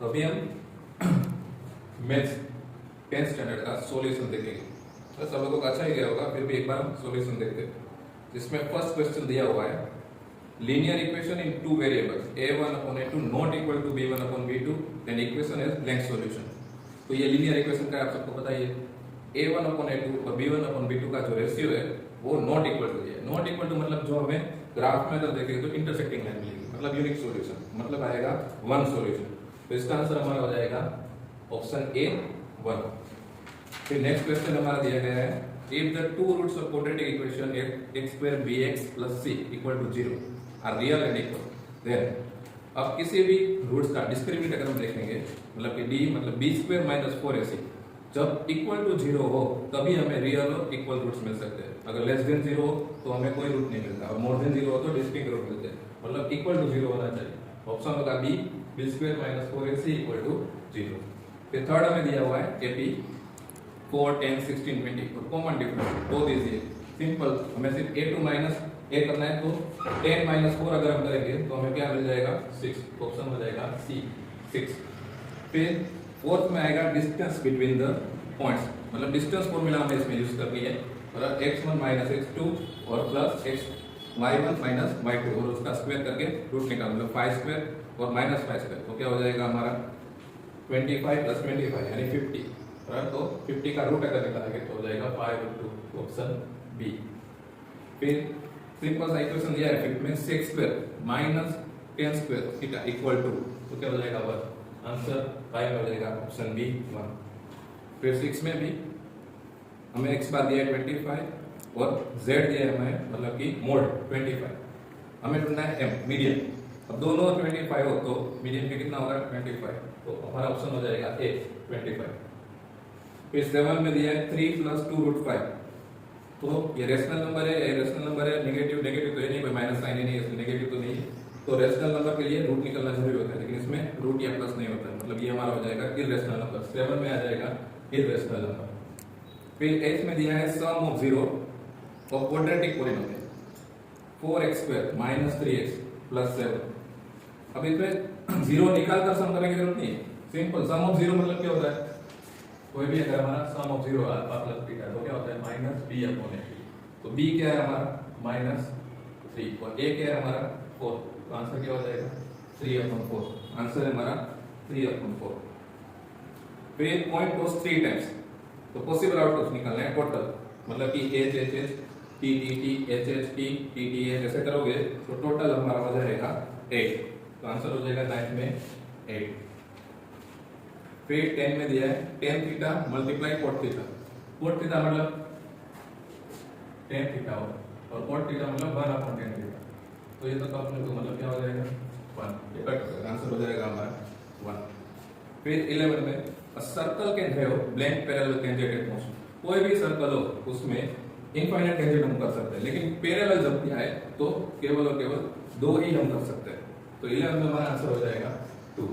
तो अभी हम मैथ्स 10th स्टैंडर्ड का सॉल्यूशन देखेंगे। तो सब लोगों को अच्छा ही गया होगा, फिर भी एक बार हम सॉल्यूशन देखते हैं। जिसमें फर्स्ट क्वेश्चन दिया हुआ है linear equation in two variables a1 upon a2 not equal to b1 upon b2 then equation is blank solution। तो ये linear equation का आप सबको पता ही है a1 upon a2 और b1 upon b2 का जो रेशियो है वो नॉट इक्वल टू है। नॉट इक्वल टू मतलब जो हमें ग्राफ में अगर देखेंगे तो इंटरसेक्टिंग लाइन मिलेगी, मतलब यूनिक सॉल्यूशन, मतलब आएगा वन सॉल्यूशन। तो इसका आंसर हमारा हो जाएगा ऑप्शन ए 1। फिर नेक्स्ट क्वेश्चन हमारा दिया गया है if the two roots of quadratic equation x square bx plus c equal to 0 are real and equal then अब किसी भी रूट्स का डिस्क्रिमिनेंट अगर हम देखेंगे मतलब कि d मतलब b स्क्वायर माइनस 4ac जब इक्वल टू 0 हो तभी हमें रियल और इक्वल रूट्स मिल सकते हैं। अगर लेस देन 0 हो तो हमें कोई रूट नहीं मिलता और मोर देन 0 हो तो डिस्टिंक्ट रूट मिलते हैं, मतलब इक्वल टू 0 होना चाहिए। ऑप्शन होगा b square minus 4ac equal to 0। फिर थर्ड हमें दिया हुआ है ap 4 10 16 20 और कॉमन डिफरेंस दो दीजिए। सिंपल हमें सिर्फ a2 माइनस a करना है, तो 10 माइनस 4 अगर हम करेंगे तो हमें क्या मिल जाएगा 6। ऑप्शन हो जाएगा सी 6। फिर फोर्थ में आएगा डिस्टेंस बिटवीन द पॉइंट्स, मतलब डिस्टेंस फॉर्मूला हमें इसमें यूज करनी है, मतलब x1 माइनस x2 और प्लस y1 माइनस y2 और उसका स्क्वायर करके रूट निकाल, मतलब 5 स्क्वायर और माइनस 5 स्क्वायर, तो क्या हो जाएगा हमारा 25 प्लस 25 यानी 50। तो 50 का रूट अगर निकालेंगे तो हो जाएगा 5 into ऑप्शन बी। फिर सिंपल सा इक्वेशन दिया है फिफ्थ में sec square minus 10 square theta equal to, तो क्या हो जाएगा 1। आंसर 5 हो जाएगा ऑप्शन बी 1। फिर 6 में भी हमें x बार दिया है 25 और z दिया है हमें मतलब कि मोड 25। हमें ढूंढना है m मीडियन। अब दोनों 25 हो तो मीडियन का कितना होगा 25, तो हमारा ऑप्शन हो जाएगा ए 25। फिर 7 में दिया है 3 प्लस 2 रूट 5, तो ये रेशनल नंबर है, रेशनल नंबर है, नेगेटिव नेगेटिव तो है नहीं, कोई माइनस साइन ही नहीं है, नेगेटिव तो नहीं है, तो रेशनल नंबर के लिए रूट निकलना जरूरी होता है, लेकिन इसमें रूट या प्लस नहीं होता है, मतलब ये हमारा हो जाएगा इररेशनल नंबर। 7 में आ जाएगा इररेशनल नंबर। फिर 8 में दिया है sum of 0 of quadratic polynomial 4x square minus 3x plus 7। अब इसमें 0 निकालकर सम करने की जरूरत नहीं है, सिंपल सम ऑफ 0 मतलब क्या होता है, कोई भी अगर हमारा सम ऑफ 0 अल्फा प्लस बीटा तो क्या होता है माइनस b अपॉन a। तो b क्या है हमारा माइनस 3 और a क्या है हमारा 4, तो आंसर क्या हो जाएगा 3 अपॉन 4। आंसर है हमारा 3 अपॉन 4। फिर पॉइंट कोस 3 टाइम्स, तो पॉसिबल आउटपुट निकालना है टोटल, मतलब कि h h h t t t h h t t t h ऐसे करोगे तो टोटल हमारा हो जाएगा 8, तो आंसर हो जाएगा 9 में 8। फिर 10 में दिया है tan theta multiply cot theta. cot theta मतलब tan थीटा हो और cot थीटा मतलब 1 अपॉन tan थीटा, तो ये तो अपने को मतलब क्या हो जाएगा 1, ये कट आंसर हो जाएगा हमारा 1। फिर 11 में a circle can have blank parallel tangent at most, कोई भी सर्कल हो उसमें इनफाइनाइट टेंजेंट हम कर सकते हैं, लेकिन पैरेलल जब दिया है तो केवल और केवल 2 ही हम कर सकते हैं, तो 11 में हमारा आंसर हो जाएगा 2।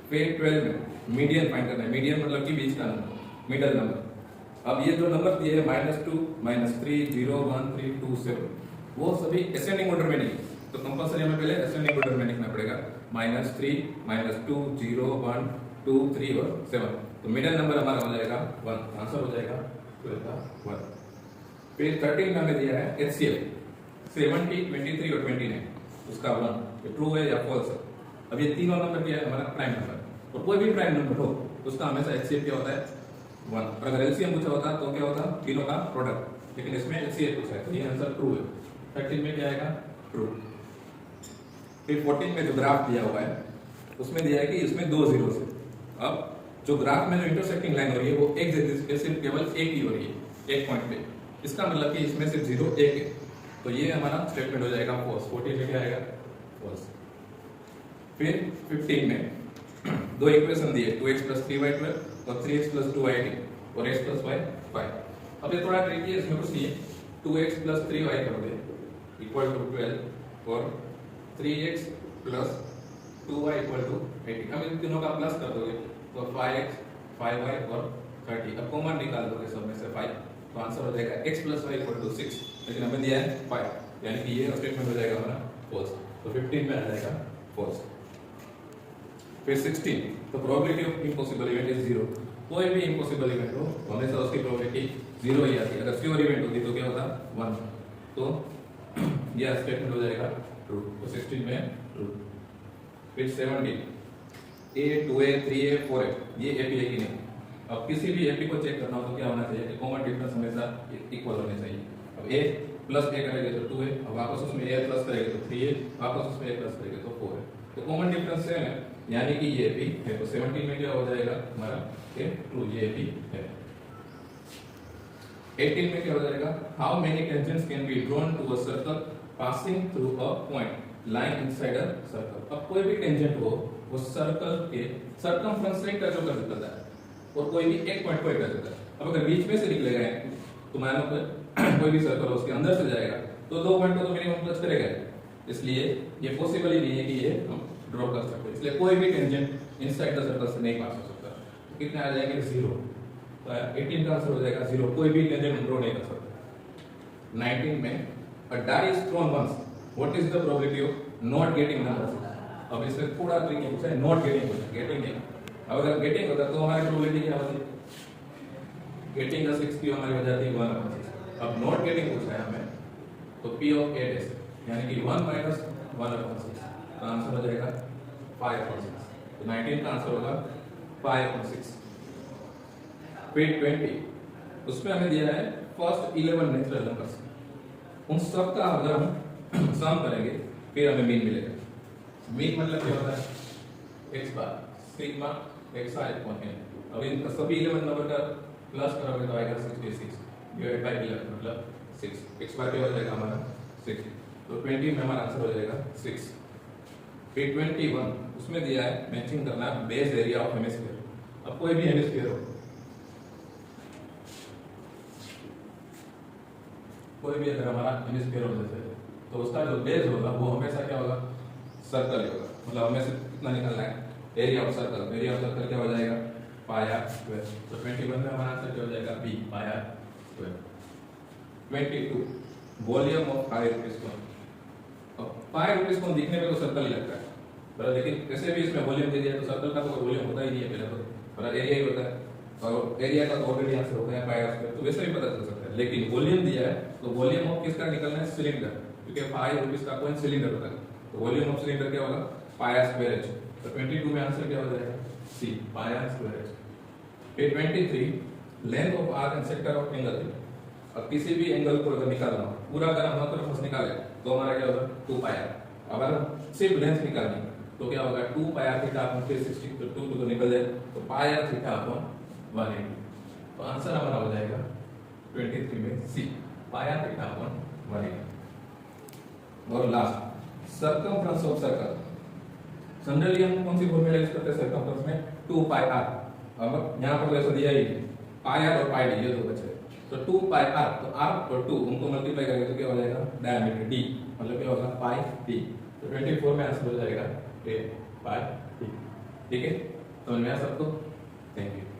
फिर 12 में मीडियन फाइंड करना है, मीडियन मतलब कि बीच का नंबर, मिडल नंबर। अब ये जो नंबर दिए है -2 -3 0 1 3 2 7 वो सभी असेंडिंग ऑर्डर में नहीं, तो कंपलसरी हमें पहले असेंडिंग ऑर्डर में लिखना पड़ेगा -3 -2 0 1 2 3 और 7, तो मिडल नंबर हमारा हो जाएगा 1। आंसर हो जाएगा 12 का 1। फिर 13 में हमें दिया है HCF 70 23 और 29, उसका 1 ट्रू है या फॉल्स है। अब ये तीनों नंबर क्या है हमारा प्राइम नंबर, और कोई भी प्राइम नंबर हो उसका हमेशा HCF क्या होता है 1, और अगर LCM पूछा होता तो क्या होता तीनों का प्रोडक्ट, लेकिन इसमें HCF पूछा है तो ये आंसर ट्रू है। 13 में क्या आएगा ट्रू। फिर 14 में जो ग्राफ दिया हुआ है उसमें दिया है कि इसमें 2 जीरोस है। अब जो ग्राफ में जो इंटरसेक्टिंग लाइन हो रही है वो एक जगह सिर्फ केवल एक ही हो रही है, एक पॉइंट पे, इसका मतलब कि इसमें सिर्फ 0 1 है, तो ये हमारा स्टेटमेंट हो जाएगा फॉल्स। 14 में क्या आएगा फॉल्स। फिर 15 में दो इक्वेशन दिए 2x प्लस 3y 12 और 3x प्लस 2y 18 और x प्लस y 5। अब ये थोड़ा ट्रिकी है, इसमें कुछ नहीं है, 2x प्लस 3y करोगे इक्वल टू 12 और 3x plus 2y equal to 18। अब इन तीनों का प्लस कर दोगे तो 5x 5y और 30। अब कॉमन निकाल दोगे सब में से 5, तो आंसर हो जाएगा x plus y equal to 6, लेकिन हमें दिया है 5, यानी कि ये स्टेटमेंट हो जाएगा हमारा फॉल्स, तो 15 में आ जाएगा फॉल्स। फिर 16, तो probability of impossible event is 0। कोई भी इम्पॉसिबल इवेंट हो तो हमेशा उसकी प्रोबेबिलिटी 0 ही आती है। अगर श्योर इवेंट होती तो क्या होता 1, तो यह स्टेटमेंट हो जाएगा ट्रू। तो 16 में ट्रू। फिर 17, A 2A 3A 4A, ये एपी है कि नहीं। अब किसी भी एपी को चेक करना हो तो क्या होना चाहिए कि कॉमन डिफरेंस हमेशा इक्वल होने चाहिए। अब A प्लस A करेंगे तो 2A, अब वापस उसमें A प्लस करेंगे तो 3A, वापस उसमें A प्लस करेंगे तो 4A, तो कॉमन डिफरेंस सेम है, यानी कि ये एपी है। तो 17 में क्या हो जाएगा हमारा ये ट्रू, ये एपी है। 18 में क्या हो जाएगा, how many tangents can be drawn to a circle passing through a point line inside a circle. अब कोई भी टेंजेंट हो वो सर्कल के सर्कमफ्रेंस से टच होकर निकलता है और कोई भी एक पॉइंट को टच होता है। अब अगर बीच में से निकले गए तो मान लो कोई भी सर्कल उसके अंदर से जाएगा तो 2 पॉइंट को तो मिनिमम टच करेगा, इसलिए ये पॉसिबल ही नहीं है कि ये हम ड्रॉ कर सकते। इसलिए कोई भी टेंजेंट इनसाइड द सर्कल से नहीं पास हो सकता। तो कितने आ जाएंगे 0, तो 18 का आंसर हो जाएगा 0, कोई भी टेंजेंट हम ड्रॉ नहीं कर सकते। 19 में a die is thrown once, what is the probability of not getting number 6। अब इसमें थोड़ा ट्रिक पूछा है, नॉट गेटिंग होता है, गेटिंग नहीं। अब अगर गेटिंग होता तो हमारी प्रोबेबिलिटी क्या होती, गेटिंग द 6 की हमारी हो जाती है 1/6। अब नॉट गेटिंग पूछा है हमें तो P ऑफ 8 है, यानी कि 1 माइनस 1/6, तो आंसर हो जाएगा 5/6। तो 19 का आंसर होगा 5/6। फिर 20, उसमें हमें दिया है फर्स्ट 11 नेचुरल नंबर्स, उन सब का अगर हम सम करेंगे फिर हमें मीन मिलेगा। मीन मतलब क्या होता है, x बार सिग्मा xi अपॉन n। अब इन सभी 11 नंबर का प्लस करोगे तो आएगा 66 डिवाइड बाय 11 मतलब 6। x बार क्या हो जाएगा हमारा 6, तो 20 में हमारा आंसर हो जाएगा 6। फिर 21, उसमें दिया है मैचिंग करना बेस एरिया ऑफ हेमिस्फीयर। अब कोई भी हेमिस्फीयर हो, कोई भी अगर हमारा हेमिस्फीयर हो जैसे तो उसका जो बेस होगा वो हमेशा क्या होगा, सर्कल होगा। मतलब हमें से कितना निकलना है, area of circle. Area of circle क्या हो जाएगा पाई आर स्क्वायर। तो 21 में हमारा आंसर क्या हो जाएगा b pi r square. 22, volume of 5 rupees coin. अब 5 रुपीस कॉइन दिखने में तो सर्कल ही लगता है बराबर, लेकिन कैसे भी इसमें वॉल्यूम दे दिया तो सर्कल का तो वॉल्यूम होता ही नहीं है पहले तो, बराबर एरिया ही होता है और एरिया का तो ऑलरेडी आंसर होता है पाई आर स्क्वायर, तो वैसे भी पता चल सकता है। लेकिन वॉल्यूम दिया है तो वॉल्यूम ऑफ किसका निकलना है, सिलेंडर, क्योंकि 5 रुपीस का कॉइन सिलेंडर होता है, तो वॉल्यूम ऑफ सिलेंडर क्या होगा पाई आर स्क्वायर h। तो 22 में आंसर क्या हो जाएगा c pi r square h। फिर 23, length of arc and sector of angle. अब किसी भी एंगल को अगर निकालना हो पूरा, अगर हम दोनों तरफ निकाले तो हमारा क्या होगा 2 पाई आर। अगर हम सिर्फ लेंथ निकालनी तो क्या होगा 2 पाई आर थीटा अपॉन 360, तो 2 तो निकल जाए तो पाई आर थीटा अपॉन 180। तो आंसर हमारा हो जाएगा 23 में सी पाई आर थीटा अपॉन 180। और last circumference of circle. Generally हम कौन सी फॉर्मूला यूज करते हैं सर्कमफ्रेंस में, 2 पाई आर। अब यहाँ पर तो ऐसा दिया ही पाई आर और पाई डी, ये दो बचे, तो 2 पाई आर, तो आर और 2 उनको मल्टीप्लाई करेंगे तो क्या हो जाएगा डायमीटर डी, मतलब क्या होगा पाई डी। तो 24 में आंसर हो जाएगा a पाई डी। ठीक है, समझ में आया सबको? Thank you.